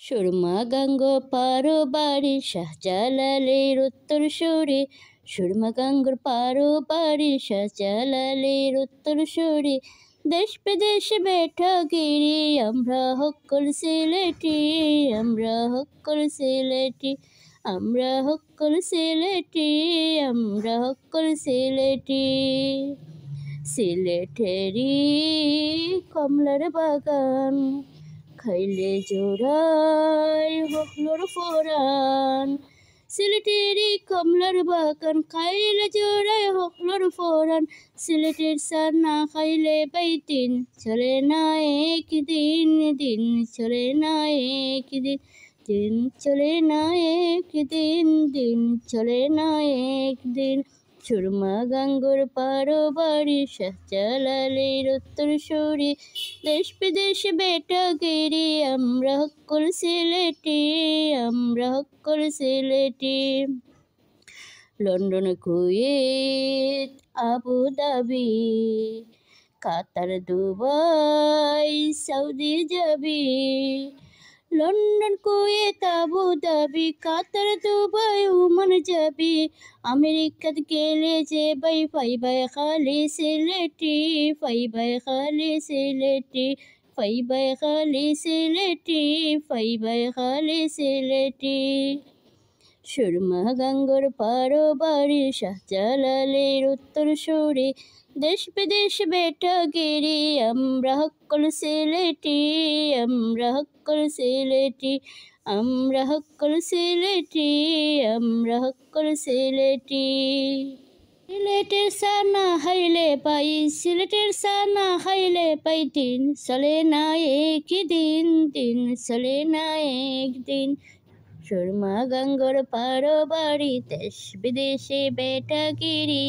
সুরমা গাঙ্গ পারো বাড়ি শাহজালালের উত্তর সুরে। সুরমা গাঙ্গর পারো বাড়ি শাহজালালের উত্তর সুরে। দেশ বিদেশে বেঠাগিরি আমরা হক্কল সিলেটি, আমরা হক্কল সিলেটি, আমরা হক্কল সিলেটি, আমরা হক্কল সিলেটি। সিলেটেরি কমলার বাগান খাইলে জোড়ায় হকলোর ফোরান। সিলেটেরি কমলার বাগান খাইলে জোড়ায় হকলোর ফোরান। সিলেটের সার না খাইলে বাইদিন চলে না একদিন, দিন চলে না একদিন, দিন চলে না একদিন, দিন চলে না একদিন। সুরমা গাঙ্গর পারো বাড়ি শাহজালালের উত্তর সুরে। দেশ বিদেশে বেটাগিরি আমরা হক্কল সিলেটি, আমরা হক্কল Sylheti. London Kuwait Abu Dhabi Qatar Dubai Saudi যাবি। London Kuwait Abu Dhabi Qatar Dubai Oman যাবি। আমেরিকাত গেলে যে বাই পাইবাই খালি সিলেটি, পাইবাই খালি সিলেটি, পাইবাই খালি সিলেটি, পাইবাই খালি সিলেটি। সুরমা গাঙ্গর পারো বাড়ি শাহজালালের উত্তর সুরে। দেশ বিদেশ বেটাগিরি আমরা হক্কল সিলেটি, আমরা হক্কল সিলেটি, আমরা হক্কল সিলেটি, আমরা হক্কল সিলেটি। সিলেটের সানা খাইলে পাই, সিলেটের সানা খাইলে পাই, দিন চলে না একদিন, দিন চলে না একদিন। সুরমা গাঙ্গর পারো বাড়ি দেশ বিদেশে বেটাগিরি।